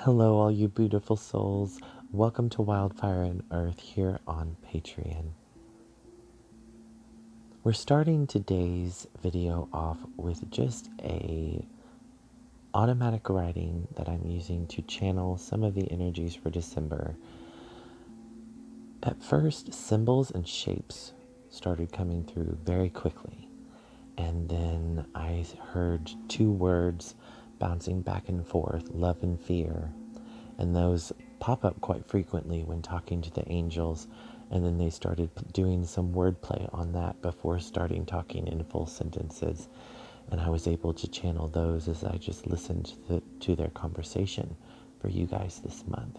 Hello, all you beautiful souls. Welcome to Wildfire and Earth here on Patreon. We're starting today's video off with just a automatic writing that I'm using to channel some of the energies for December. At first, symbols and shapes started coming through very quickly, and then I heard two words bouncing back and forth, love and fear. And those pop up quite frequently when talking to the angels, and then they started doing some wordplay on that before starting talking in full sentences, and I was able to channel those as I just listened to their conversation for you guys this month.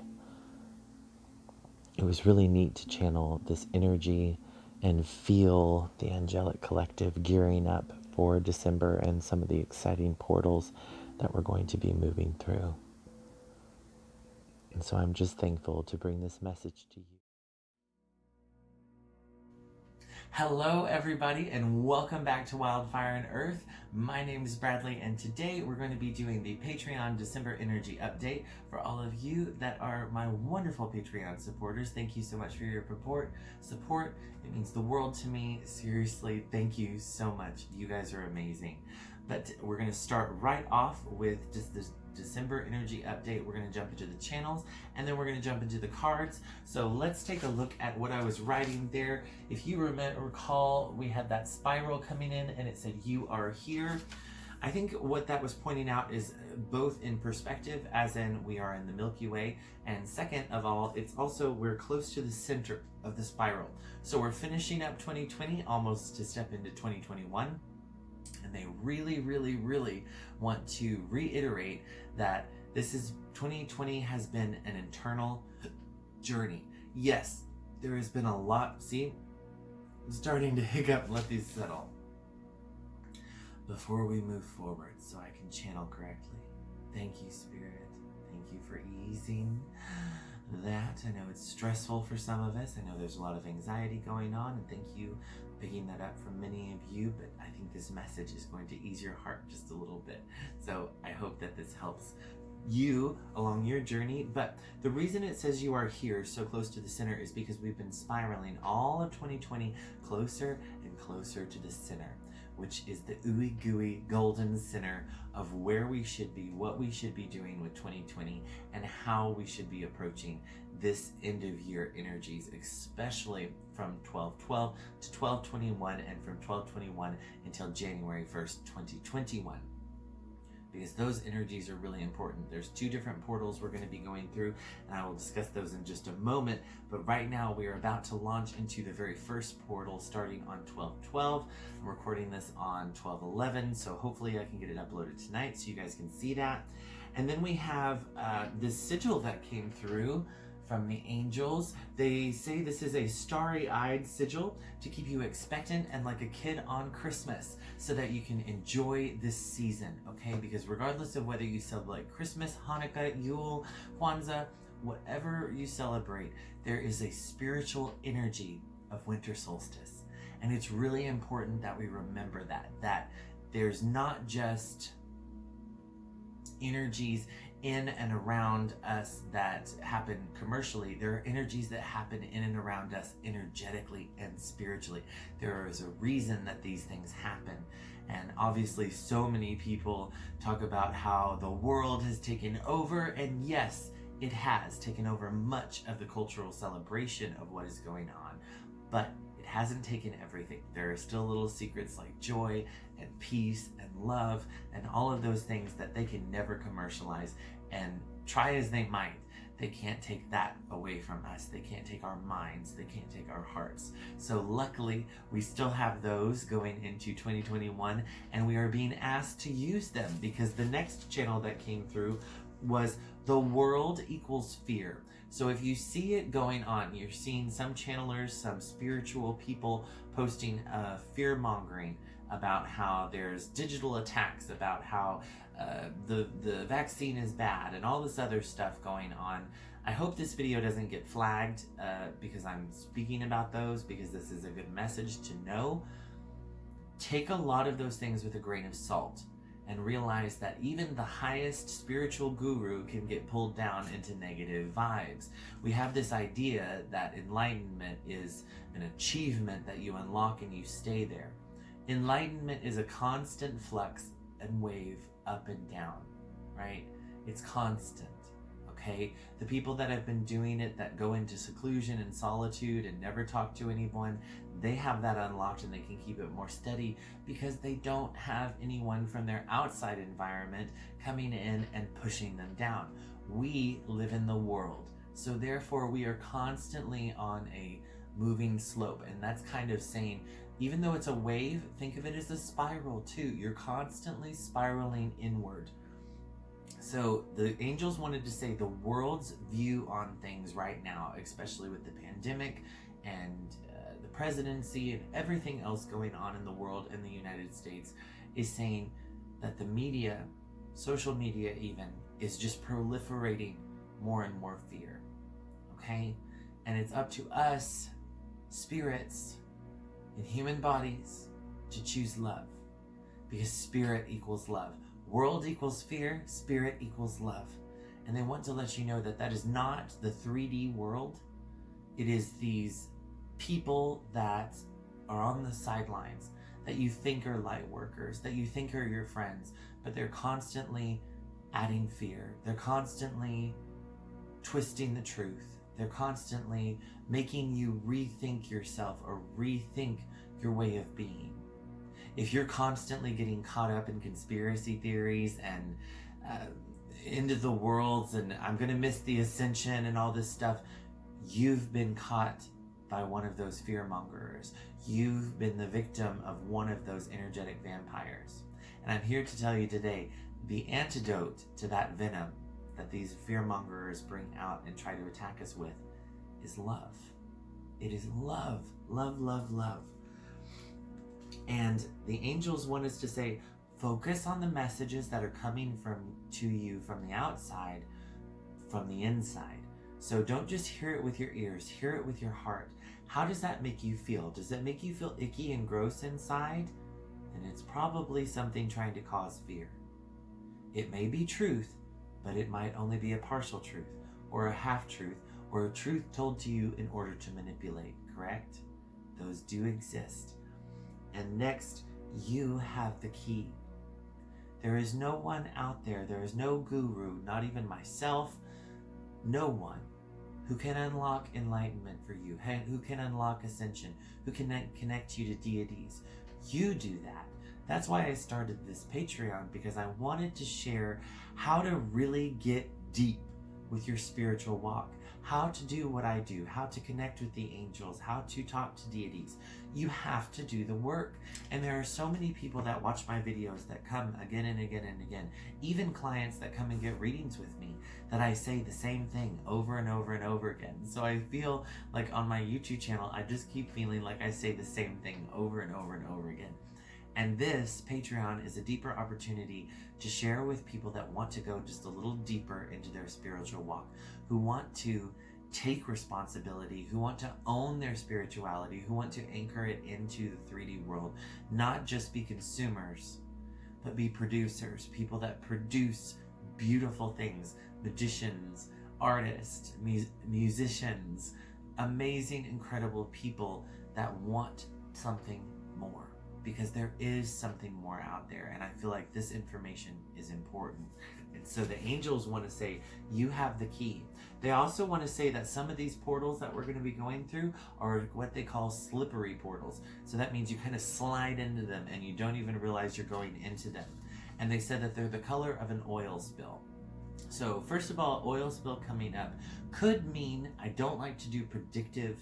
It was really neat to channel this energy and feel the angelic collective gearing up for December and some of the exciting portals that we're going to be moving through. And so I'm just thankful to bring this message to you. Hello, everybody, and welcome back to Wildfire and Earth. My name is Bradley, and today we're going to be doing the Patreon December Energy Update for all of you that are my wonderful Patreon supporters. Thank you so much for your support. It means the world to me. Seriously, thank you so much. You guys are amazing. But we're going to start right off with just this December energy update. We're going to jump into the channels, and then we're going to jump into the cards. So let's take a look at what I was writing there. If you recall, we had that spiral coming in and it said you are here. I think what that was pointing out is both in perspective, as in we are in the Milky Way, and second of all, it's also we're close to the center of the spiral. So we're finishing up 2020 almost to step into 2021. And they really want to reiterate that this is 2020 has been an internal journey. Yes, there has been a lot. See, I'm starting to hiccup and let these settle before we move forward so I can channel correctly. Thank you, Spirit. Thank you for easing that. I know it's stressful for some of us. I know there's a lot of anxiety going on, and thank you picking that up from many of you, but I think this message is going to ease your heart just a little bit. So I hope that this helps you along your journey. But the reason it says you are here so close to the center is because we've been spiraling all of 2020 closer and closer to the center, which is the ooey gooey golden center of where we should be, what we should be doing with 2020, and how we should be approaching this end of year energies, especially from 12/12 to 12/21, and from 12/21 until January 1st, 2021. Because those energies are really important. There's two different portals we're going to be going through, and I will discuss those in just a moment. But right now we are about to launch into the very first portal starting on 12/12. I'm recording this on 12/11, so hopefully I can get it uploaded tonight so you guys can see that. And then we have this sigil that came through from the angels. They say this is a starry-eyed sigil to keep you expectant and like a kid on Christmas so that you can enjoy this season, okay? Because regardless of whether you celebrate Christmas, Hanukkah, Yule, Kwanzaa, whatever you celebrate, there is a spiritual energy of winter solstice. And it's really important that we remember that there's not just energies in and around us that happen commercially. There are energies that happen in and around us energetically and spiritually. There is a reason that these things happen. And obviously so many people talk about how the world has taken over, and yes, it has taken over much of the cultural celebration of what is going on, but it hasn't taken everything. There are still little secrets like joy and peace and love and all of those things that they can never commercialize, and try as they might, they can't take that away from us. They can't take our minds. They can't take our hearts. So luckily, we still have those going into 2021, and we are being asked to use them because the next channel that came through was the world equals fear. So if you see it going on, you're seeing some channelers, some spiritual people posting fear-mongering about how there's digital attacks, about how the vaccine is bad, and all this other stuff going on. I hope this video doesn't get flagged because I'm speaking about those, because this is a good message to know. Take a lot of those things with a grain of salt. and realize that even the highest spiritual guru can get pulled down into negative vibes. We have this idea that enlightenment is an achievement that you unlock and you stay there. Enlightenment is a constant flux and wave up and down, right? It's constant, okay? The people that have been doing it, that go into seclusion and solitude and never talk to anyone, they have that unlocked and they can keep it more steady because they don't have anyone from their outside environment coming in and pushing them down. We live in the world, so therefore we are constantly on a moving slope, and that's kind of saying, even though it's a wave, think of it as a spiral too. You're constantly spiraling inward. So the angels wanted to say the world's view on things right now, especially with the pandemic and the presidency and everything else going on in the world and the United States, is saying that the media, social media even, is just proliferating more and more fear, okay? And it's up to us, spirits in human bodies, to choose love, because spirit equals love. World equals fear, spirit equals love. And they want to let you know that that is not the 3D world. It is these people that are on the sidelines, that you think are light workers, that you think are your friends, but they're constantly adding fear. They're constantly twisting the truth. They're constantly making you rethink yourself or rethink your way of being. If you're constantly getting caught up in conspiracy theories and into the worlds and I'm going to miss the ascension and all this stuff, you've been caught by one of those fear mongers. You've been the victim of one of those energetic vampires. And I'm here to tell you today, the antidote to that venom that these fear mongers bring out and try to attack us with is love. It is love, love, love, love. And the angels want us to say, focus on the messages that are coming to you from the outside, from the inside. So don't just hear it with your ears, hear it with your heart. How does that make you feel? Does it make you feel icky and gross inside? Then it's probably something trying to cause fear. It may be truth, but it might only be a partial truth, or a half-truth, or a truth told to you in order to manipulate, correct? Those do exist. And next, you have the key. There is no one out there, there is no guru, not even myself, no one who can unlock enlightenment for you, who can unlock ascension, who can connect you to deities. You do that. That's why I started this Patreon, because I wanted to share how to really get deep with your spiritual walk, how to do what I do, how to connect with the angels, how to talk to deities. You have to do the work. And there are so many people that watch my videos that come again and again and again, even clients that come and get readings with me, that I say the same thing over and over and over again. So I feel like on my YouTube channel, I just keep feeling like I say the same thing over and over and over again. And this Patreon is a deeper opportunity to share with people that want to go just a little deeper into their spiritual walk, who want to take responsibility, who want to own their spirituality, who want to anchor it into the 3D world, not just be consumers, but be producers, people that produce beautiful things, magicians, artists, musicians, amazing, incredible people that want something more. Because there is something more out there, and I feel like this information is important. And so the angels want to say, you have the key. They also want to say that some of these portals that we're going to be going through are what they call slippery portals. So that means you kind of slide into them and you don't even realize you're going into them. And they said that they're the color of an oil spill. So first of all, oil spill coming up could mean I don't like to do predictive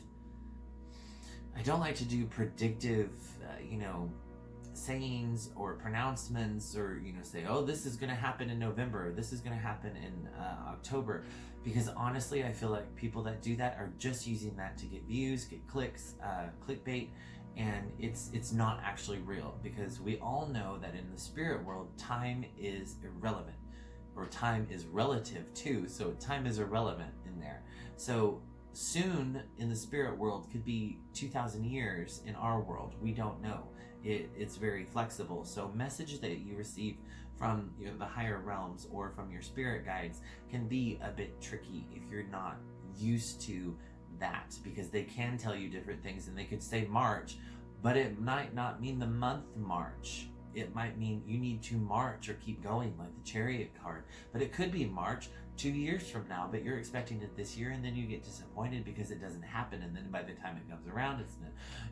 sayings or pronouncements, or say, oh, this is going to happen in November, this is going to happen in October, because honestly I feel like people that do that are just using that to get views, get clicks, clickbait, and it's not actually real, because we all know that in the spirit world time is irrelevant, or time is relative too, so time is irrelevant in there. So soon in the spirit world could be 2,000 years in our world. We don't know. It's very flexible. So message that you receive from the higher realms or from your spirit guides can be a bit tricky if you're not used to that, because they can tell you different things, and they could say March, but it might not mean the month March. It might mean you need to march or keep going, like the Chariot card. But it could be March 2 years from now, but you're expecting it this year, and then you get disappointed because it doesn't happen. And then by the time it comes around, it's not,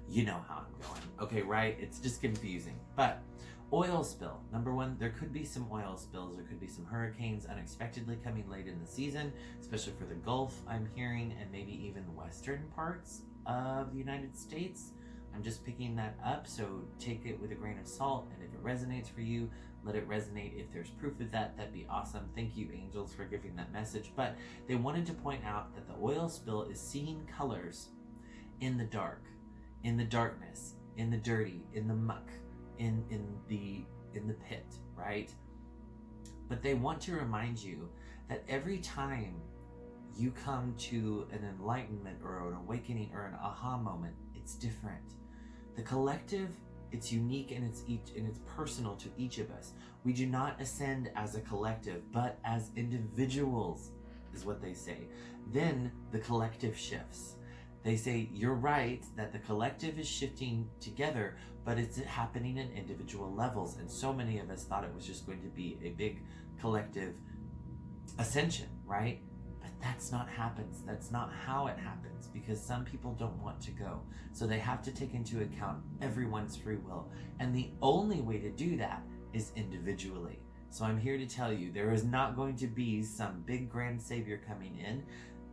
you know how I'm going. Okay, right? It's just confusing. But oil spill. Number one, there could be some oil spills. There could be some hurricanes unexpectedly coming late in the season, especially for the Gulf, I'm hearing, and maybe even western parts of the United States. I'm just picking that up, so take it with a grain of salt, and if it resonates for you, let it resonate. If there's proof of that, that'd be awesome. Thank you, angels, for giving that message. But they wanted to point out that the oil spill is seeing colors in the dark, in the darkness, in the dirty, in the muck, in the pit, right? But they want to remind you that every time you come to an enlightenment or an awakening or an aha moment, it's different. The collective, it's unique, and it's personal to each of us. We do not ascend as a collective, but as individuals, is what they say. Then the collective shifts. They say, you're right that the collective is shifting together, but it's happening in individual levels. And so many of us thought it was just going to be a big collective ascension, right? But that's not happens. That's not how it happens, because some people don't want to go. So they have to take into account everyone's free will. And the only way to do that is individually. So I'm here to tell you, there is not going to be some big grand savior coming in,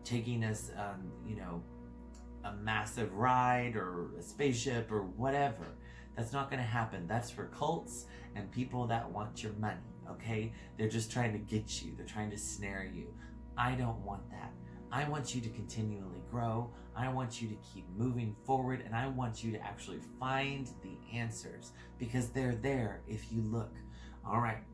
taking us, a massive ride or a spaceship or whatever. That's not going to happen. That's for cults and people that want your money, okay? They're just trying to get you. They're trying to snare you. I don't want that. I want you to continually grow. I want you to keep moving forward, and I want you to actually find the answers, because they're there if you look. All right.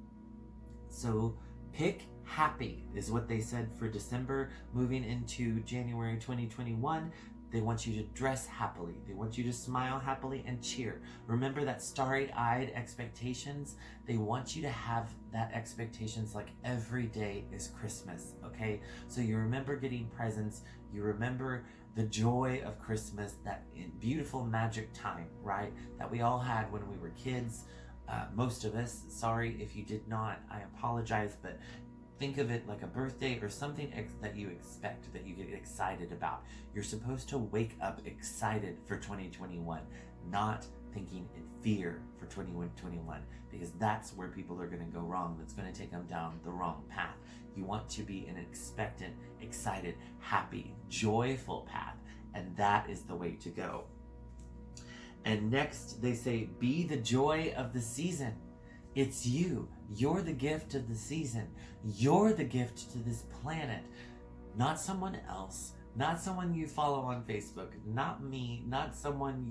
So pick happy is what they said for December. Moving into January 2021, they want you to dress happily. They want you to smile happily and cheer. Remember that starry-eyed expectations? They want you to have that expectations like every day is Christmas, okay? So you remember getting presents. You remember the joy of Christmas, that beautiful magic time, right? That we all had when we were kids. Most of us, sorry if you did not, I apologize, but think of it like a birthday or something that you expect, that you get excited about. You're supposed to wake up excited for 2021, not thinking in fear for 2021, because that's where people are going to go wrong. That's going to take them down the wrong path. You want to be an expectant, excited, happy, joyful path, and that is the way to go. And next, they say, be the joy of the season. It's you. You're the gift of the season. You're the gift to this planet. Not someone else. Not someone you follow on Facebook. Not me. Not someone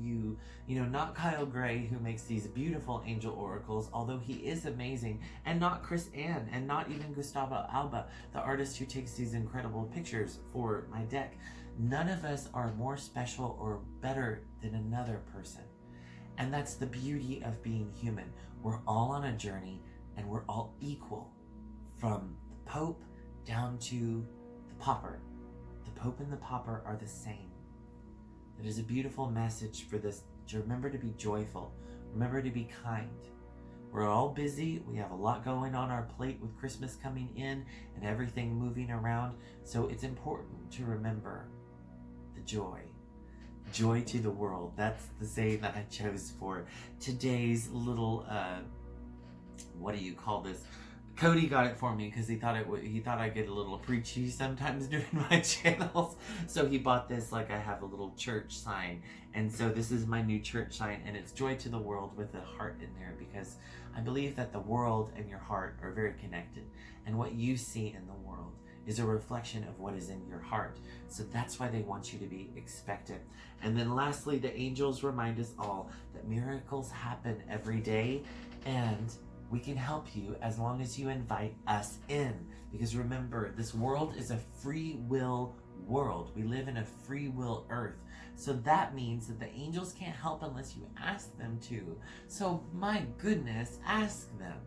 not Kyle Gray, who makes these beautiful angel oracles, although he is amazing. And not Chris Ann. And not even Gustavo Alba, the artist who takes these incredible pictures for my deck. None of us are more special or better than another person. And that's the beauty of being human. We're all on a journey, and we're all equal, from the Pope down to the pauper. The Pope and the pauper are the same. It is a beautiful message for this, to remember to be joyful, remember to be kind. We're all busy. We have a lot going on our plate with Christmas coming in and everything moving around. So it's important to remember the joy. Joy to the world. That's the saying that I chose for today's little, what do you call this? Cody got it for me because he thought I get a little preachy sometimes doing my channels. So he bought this, like I have a little church sign. And so this is my new church sign, and it's joy to the world with a heart in there, because I believe that the world and your heart are very connected. And what you see in the world is a reflection of what is in your heart. So that's why they want you to be expectant. And then lastly, the angels remind us all that miracles happen every day, and we can help you as long as you invite us in. Because remember, this world is a free will world. We live in a free will earth. So that means that the angels can't help unless you ask them to. So my goodness, ask them.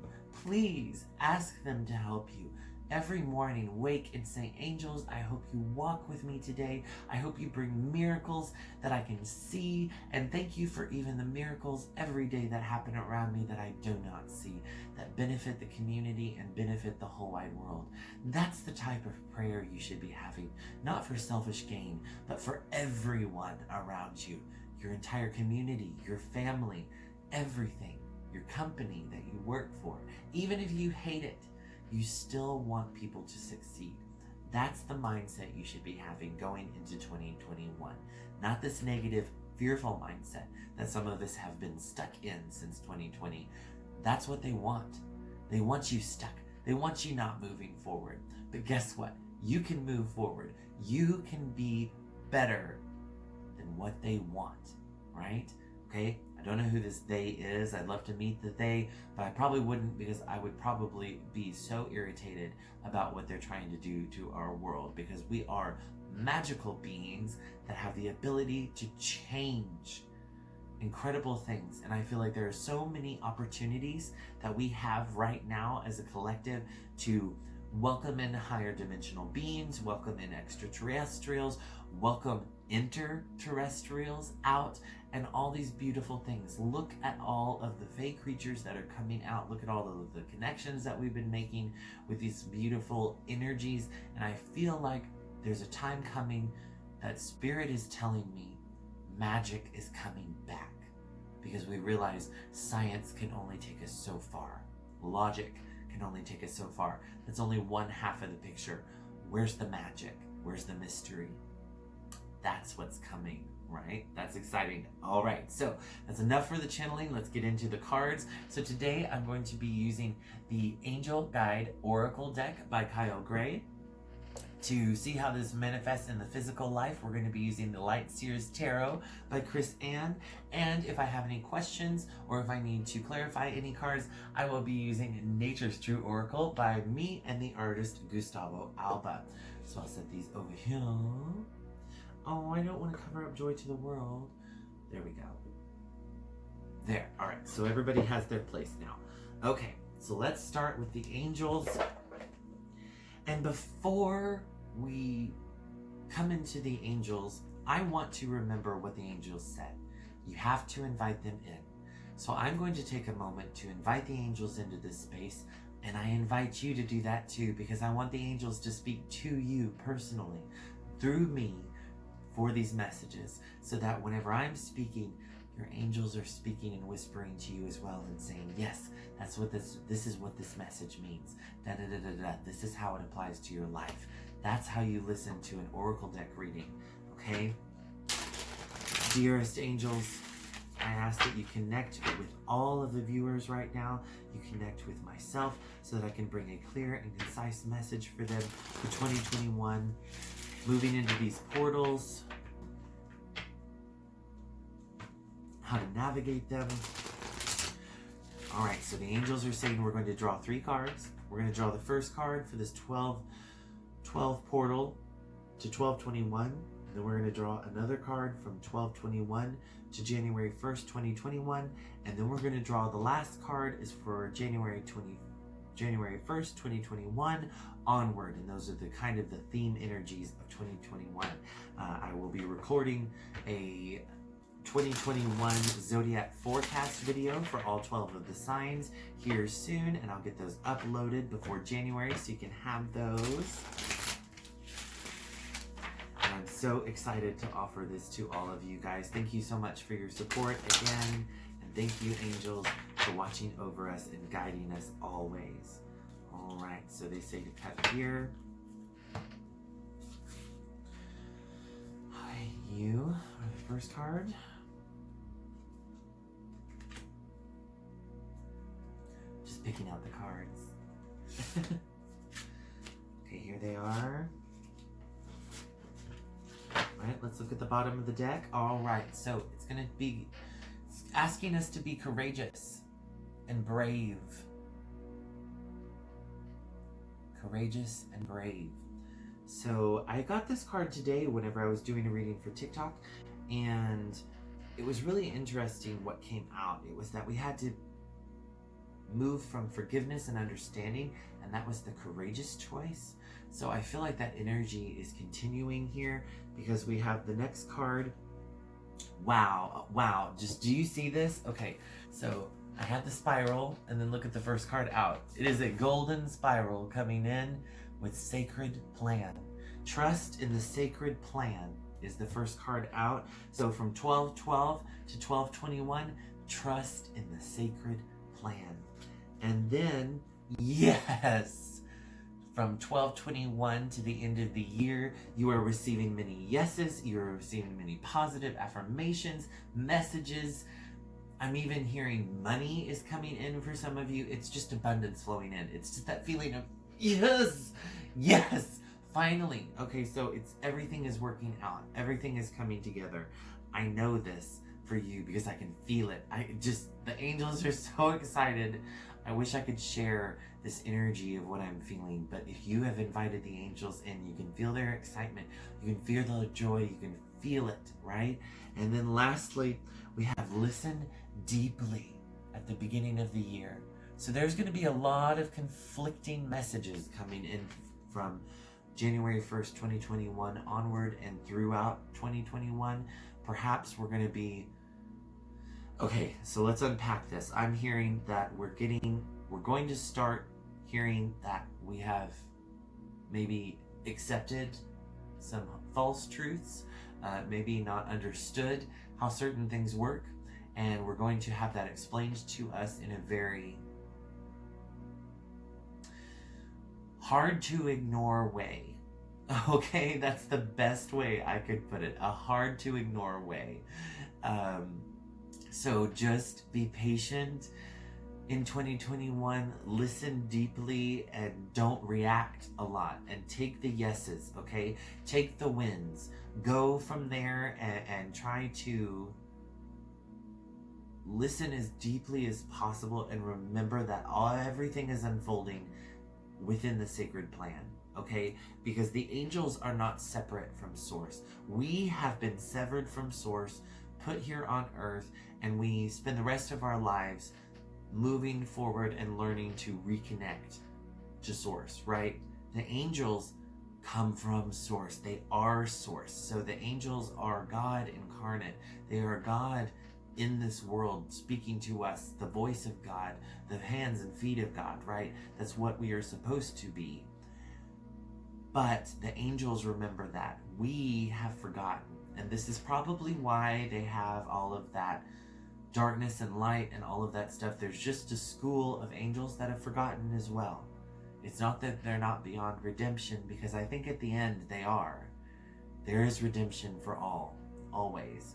Please ask them to help you. Every morning, wake and say, angels, I hope you walk with me today. I hope you bring miracles that I can see. And thank you for even the miracles every day that happen around me that I do not see, that benefit the community and benefit the whole wide world. That's the type of prayer you should be having, not for selfish gain, but for everyone around you, your entire community, your family, everything, your company that you work for. Even if you hate it, you still want people to succeed. That's the mindset you should be having going into 2021. Not this negative, fearful mindset that some of us have been stuck in since 2020. That's what they want. They want you stuck. They want you not moving forward. But guess what? You can move forward. You can be better than what they want, right? Okay? I don't know who this they is. I'd love to meet the they, but I probably wouldn't, because I would probably be so irritated about what they're trying to do to our world, because we are magical beings that have the ability to change incredible things. And I feel like there are so many opportunities that we have right now as a collective to welcome in higher dimensional beings, welcome in extraterrestrials, welcome interterrestrials out, and all these beautiful things. Look at all of the fake creatures that are coming out. Look at all of the connections that we've been making with these beautiful energies. And I feel like there's a time coming that Spirit is telling me magic is coming back, because we realize science can only take us so far. Logic can only take us so far. That's only one half of the picture. Where's the magic? Where's the mystery? That's what's coming, right? That's exciting. All right, so that's enough for the channeling. Let's get into the cards. So today I'm going to be using the Angel Guide Oracle deck by Kyle Gray. To see how this manifests in the physical life, we're going to be using the Light Seers Tarot by Chris Ann. And if I have any questions or if I need to clarify any cards, I will be using Nature's True Oracle by me and the artist Gustavo Alba. So I'll set these over here. Oh, I don't want to cover up Joy to the World. There we go. There. All right. So everybody has their place now. Okay. So let's start with the angels. And before we come into the angels, I want to remember what the angels said. You have to invite them in. So I'm going to take a moment to invite the angels into this space. And I invite you to do that too, because I want the angels to speak to you personally through me for these messages, so that whenever I'm speaking, your angels are speaking and whispering to you as well and saying, yes, that's what this is what this message means. Da da da da da. This is how it applies to your life. That's how you listen to an oracle deck reading. Okay? Dearest angels, I ask that you connect with all of the viewers right now. You connect with myself so that I can bring a clear and concise message for them for 2021. Moving into these portals, how to navigate them. All right, so the angels are saying we're going to draw 3 cards. We're going to draw the first card for this 12 portal to 12/21. And then we're going to draw another card from 12/21 to January 1st, 2021. And then we're going to draw the last card is for January 1st, 2021 onward. And those are the kind of the theme energies of 2021. I will be recording a 2021 zodiac forecast video for all 12 of the signs here soon, and I'll get those uploaded before January so you can have those. And I'm so excited to offer this to all of you guys. Thank you so much for your support again, and thank you, angels, for watching over us and guiding us always. All right, so they say to cut here. Hi, you are the first card. Just picking out the cards. Okay, here they are. All right, let's look at the bottom of the deck. All right, so it's going to be asking us to be courageous and brave. Courageous and brave. So I got this card today whenever I was doing a reading for TikTok, and it was really interesting what came out. It was that we had to move from forgiveness and understanding, and that was the courageous choice. So I feel like that energy is continuing here because we have the next card. Wow, just do you see this? Okay, so I had the spiral, and then look at the first card out. It is a golden spiral coming in with sacred plan. Trust in the sacred plan is the first card out. So from 12:12 to 12:21, trust in the sacred plan. And then, yes, from 12:21 to the end of the year, you are receiving many yeses, you are receiving many positive affirmations, messages. I'm even hearing money is coming in for some of you. It's just abundance flowing in. It's just that feeling of, yes, finally. Okay, so everything is working out. Everything is coming together. I know this for you because I can feel it. The angels are so excited. I wish I could share this energy of what I'm feeling, but if you have invited the angels in, you can feel their excitement, you can feel the joy, you can feel it, right? And then lastly, we have listen deeply at the beginning of the year. So there's going to be a lot of conflicting messages coming in from January 1st, 2021 onward and throughout 2021. Perhaps we're going to be okay, so let's unpack this. I'm hearing that we're going to start hearing that we have maybe accepted some false truths, maybe not understood how certain things work, and we're going to have that explained to us in a very hard to ignore way. Okay, that's the best way I could put it. A hard to ignore way. So just be patient in 2021, listen deeply and don't react a lot, and take the yeses, okay? Take the wins. Go from there and try to listen as deeply as possible and remember that everything is unfolding within the sacred plan, okay? Because the angels are not separate from Source. We have been severed from Source, put here on earth, and we spend the rest of our lives moving forward and learning to reconnect to Source, right? The angels come from Source. They are Source. So the angels are God incarnate. They are God in this world speaking to us, the voice of God, the hands and feet of God, right? That's what we are supposed to be. But the angels remember that. We have forgotten. And this is probably why they have all of that darkness and light and all of that stuff. There's just a school of angels that have forgotten as well. It's not that they're not beyond redemption, because I think at the end they are. There is redemption for all, always.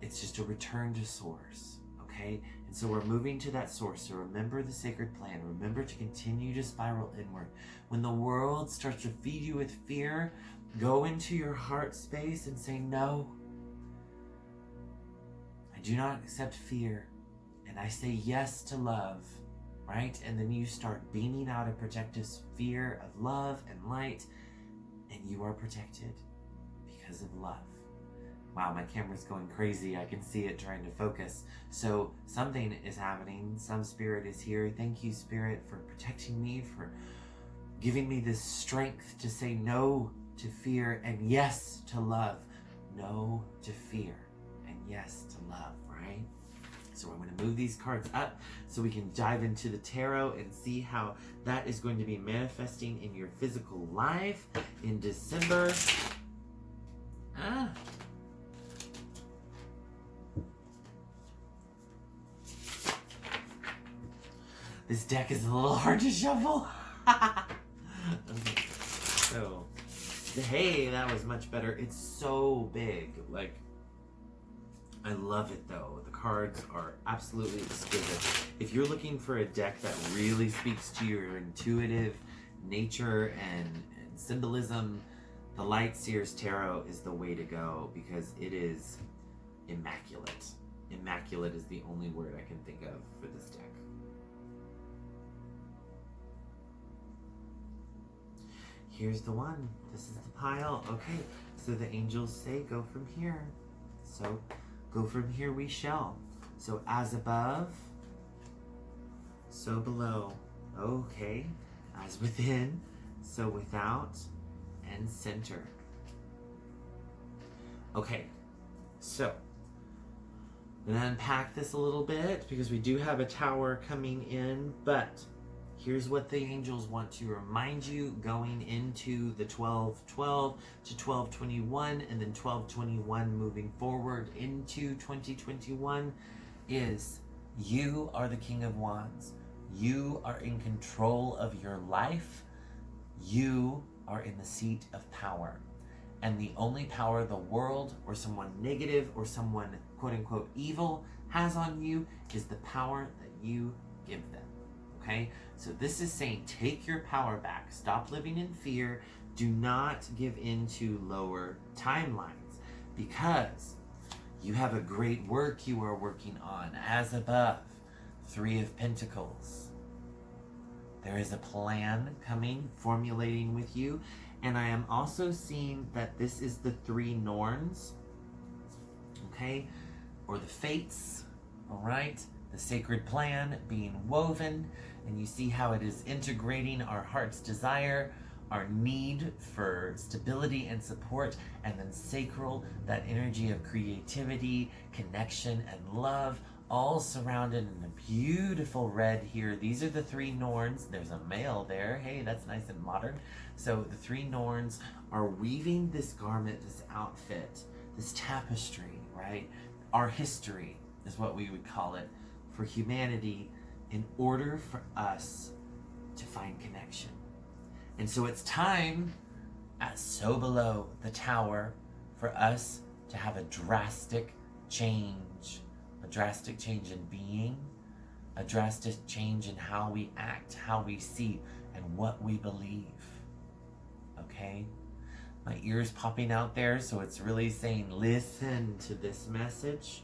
It's just a return to Source, okay? And so we're moving to that Source. So remember the sacred plan. Remember to continue to spiral inward. When the world starts to feed you with fear, go into your heart space and say, no, I do not accept fear. And I say yes to love, right? And then you start beaming out a protective sphere of love and light, and you are protected because of love. Wow, my camera's going crazy. I can see it trying to focus. So something is happening. Some spirit is here. Thank you, Spirit, for protecting me, for giving me this strength to say no to fear and yes to love. No to fear and yes to love, right? So I'm going to move these cards up so we can dive into the tarot and see how that is going to be manifesting in your physical life in December. This deck is a little hard to shuffle. Okay. So, hey, that was much better. It's so big. Like, I love it though. The cards are absolutely exquisite. If you're looking for a deck that really speaks to your intuitive nature and symbolism, the Light Seers Tarot is the way to go, because it is immaculate. Immaculate is the only word I can think of for this deck. Here's the one. This is the pile. Okay, so the angels say go from here. So go from here we shall. So as above, so below. Okay, as within, so without, and center. Okay, so I'm gonna unpack this a little bit because we do have a tower coming in, but here's what the angels want to remind you going into the 12:12 to 12:21 and then 12:21 moving forward into 2021 is you are the King of Wands. You are in control of your life. You are in the seat of power. And the only power the world or someone negative or someone quote unquote evil has on you is the power that you give them. Okay? So this is saying take your power back. Stop living in fear. Do not give in to lower timelines because you have a great work you are working on. As above, 3 of Pentacles. There is a plan coming, formulating with you. And I am also seeing that this is the 3 Norns, okay? Or the fates, all right? The sacred plan being woven. And you see how it is integrating our heart's desire, our need for stability and support, and then sacral, that energy of creativity, connection, and love, all surrounded in a beautiful red here. These are the 3 Norns. There's a male there. Hey, that's nice and modern. So the 3 Norns are weaving this garment, this outfit, this tapestry, right? Our history is what we would call it for humanity in order for us to find connection. And so it's time at so below the tower for us to have a drastic change in being, a drastic change in how we act, how we see, and what we believe. Okay? My ear's popping out there, so it's really saying listen to this message.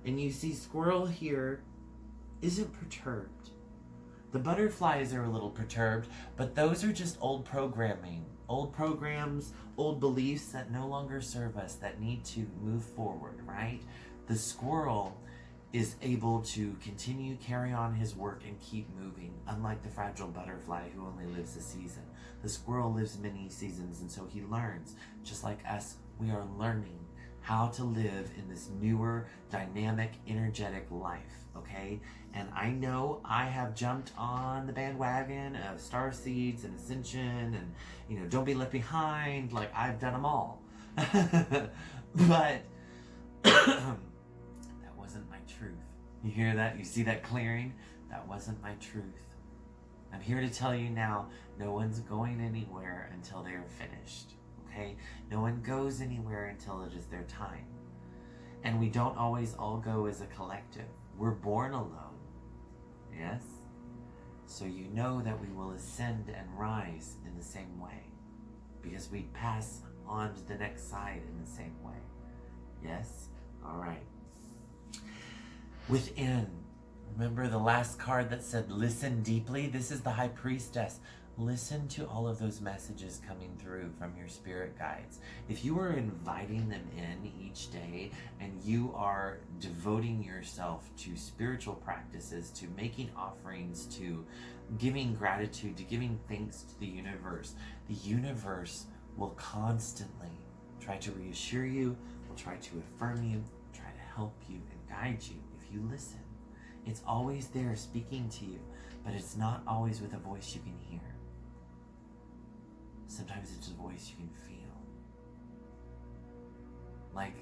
And you see squirrel here isn't perturbed. The butterflies are a little perturbed, but those are just old programming, old programs, old beliefs that no longer serve us, that need to move forward, right? The squirrel is able to continue, carry on his work, and keep moving, unlike the fragile butterfly who only lives a season. The squirrel lives many seasons, and so he learns. Just like us, we are learning how to live in this newer, dynamic, energetic life, okay? And I know I have jumped on the bandwagon of star seeds and ascension and, don't be left behind. Like, I've done them all. But that wasn't my truth. You hear that? You see that clearing? That wasn't my truth. I'm here to tell you now, no one's going anywhere until they're finished, okay? No one goes anywhere until it is their time. And we don't always all go as a collective. We're born alone, yes? So you know that we will ascend and rise in the same way because we pass on to the next side in the same way, yes? All right. Within, remember the last card that said listen deeply? This is the High Priestess. Listen to all of those messages coming through from your spirit guides. If you are inviting them in each day and you are devoting yourself to spiritual practices, to making offerings, to giving gratitude, to giving thanks to the universe will constantly try to reassure you, will try to affirm you, try to help you and guide you if you listen. It's always there speaking to you, but it's not always with a voice you can hear. Sometimes it's a voice you can feel. Like,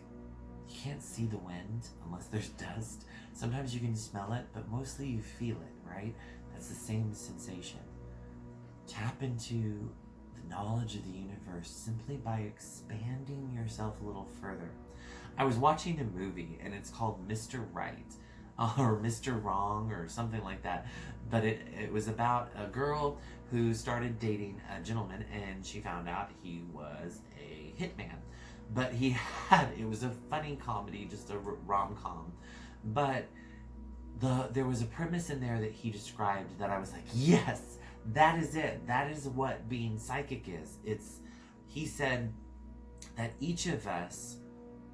you can't see the wind unless there's dust. Sometimes you can smell it, but mostly you feel it, right? That's the same sensation. Tap into the knowledge of the universe simply by expanding yourself a little further. I was watching a movie, and it's called Mr. Right, or Mr. Wrong, or something like that. But it was about a girl who started dating a gentleman, and she found out he was a hitman. But it was a funny comedy, just a rom-com. But there was a premise in there that he described that I was like, yes, That is it. That is what being psychic is. He said that each of us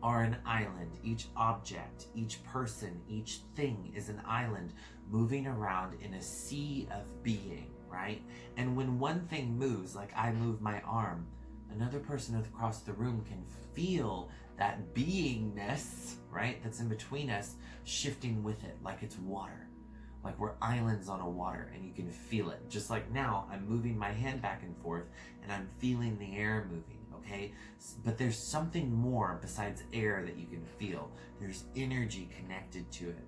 are an island. Each object, each person, each thing is an island moving around in a sea of being, right? And when one thing moves, like I move my arm, another person across the room can feel that beingness, right, that's in between us shifting with it, like it's water. Like we're islands on a water, and you can feel it. Just like now, I'm moving my hand back and forth, and I'm feeling the air moving, okay? But there's something more besides air that you can feel. There's energy connected to it.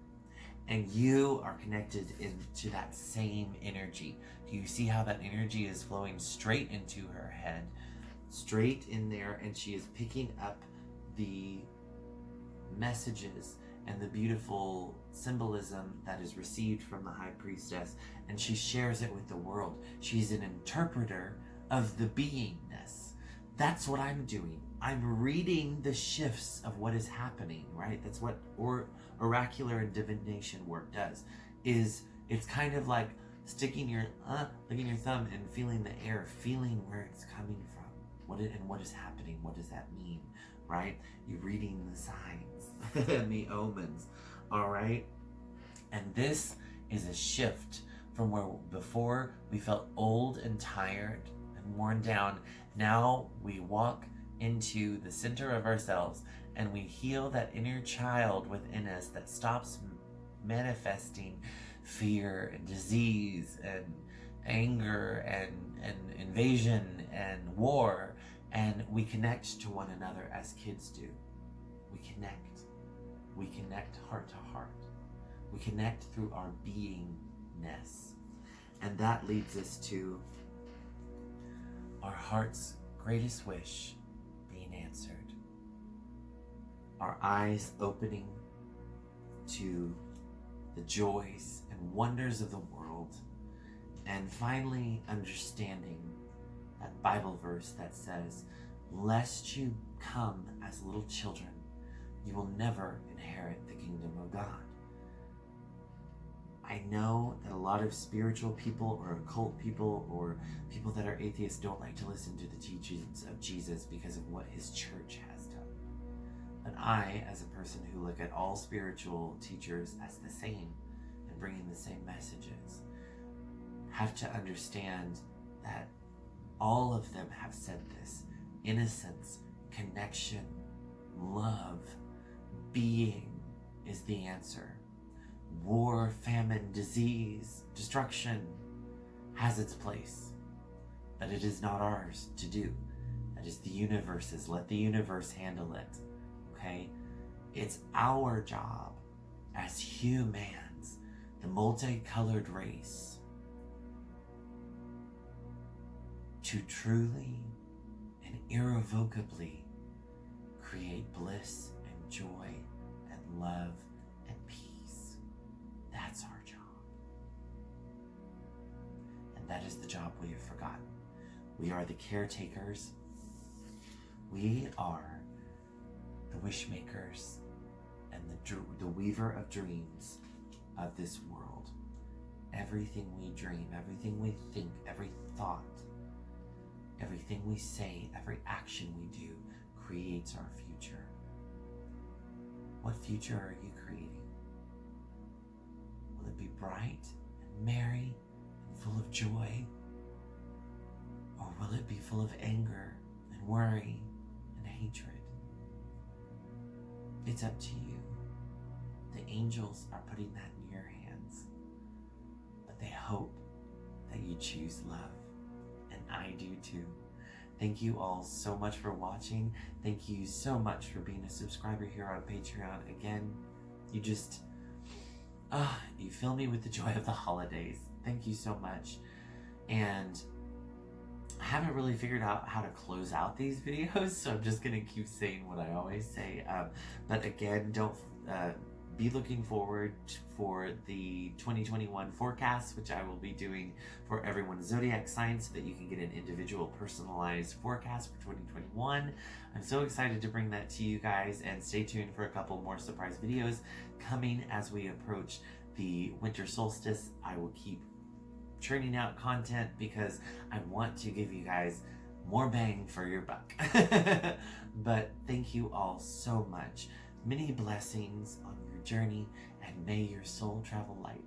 And you are connected into that same energy. Do you see how that energy is flowing straight into her head? Straight in there, and she is picking up the messages and the beautiful symbolism that is received from the High Priestess, and she shares it with the world. She's an interpreter of the beingness. That's what I'm doing. I'm reading the shifts of what is happening, right? That's what oracular and divination work does. It's kind of like sticking your looking your thumb and feeling the air, feeling where it's coming from. What is happening? What does that mean? Right? You're reading the signs and the omens. All right? And this is a shift from where before we felt old and tired and worn down. Now we walk into the center of ourselves and we heal that inner child within us that stops manifesting fear and disease and anger and invasion and war, and we connect to one another as kids do. We connect heart to heart. We connect through our beingness, and that leads us to our heart's greatest wish being answered, our eyes opening to the joys and wonders of the world, and finally understanding that Bible verse that says, lest you come as little children, you will never inherit the kingdom of God. I know that a lot of spiritual people or occult people or people that are atheists don't like to listen to the teachings of Jesus because of what his church has done. But I, as a person who look at all spiritual teachers as the same and bringing the same messages, have to understand that all of them have said this: innocence, connection, love, being is the answer. War, famine, disease, destruction has its place, but it is not ours to do. That is the universe's. Let the universe handle it, okay? It's our job as humans, the multicolored race, to truly and irrevocably create bliss and joy and love and peace. That's our job. And that is the job we have forgotten. We are the caretakers. We are the wish makers and the weaver of dreams of this world. Everything we dream, everything we think, every thought, everything we say, every action we do creates our future. What future are you creating? Will it be bright and merry and full of joy? Or will it be full of anger and worry and hatred? It's up to you. The angels are putting that in your hands, but they hope that you choose love. And I do too. Thank you all so much for watching. Thank you so much for being a subscriber here on Patreon. Again, you just, you fill me with the joy of the holidays. Thank you so much. And I haven't really figured out how to close out these videos, so I'm just gonna keep saying what I always say. But again, don't be looking forward for the 2021 forecast, which I will be doing for everyone's zodiac sign so that you can get an individual personalized forecast for 2021. I'm so excited to bring that to you guys, and stay tuned for a couple more surprise videos coming as we approach the winter solstice. I will keep churning out content because I want to give you guys more bang for your buck. But thank you all so much. Many blessings on your journey, and may your soul travel light.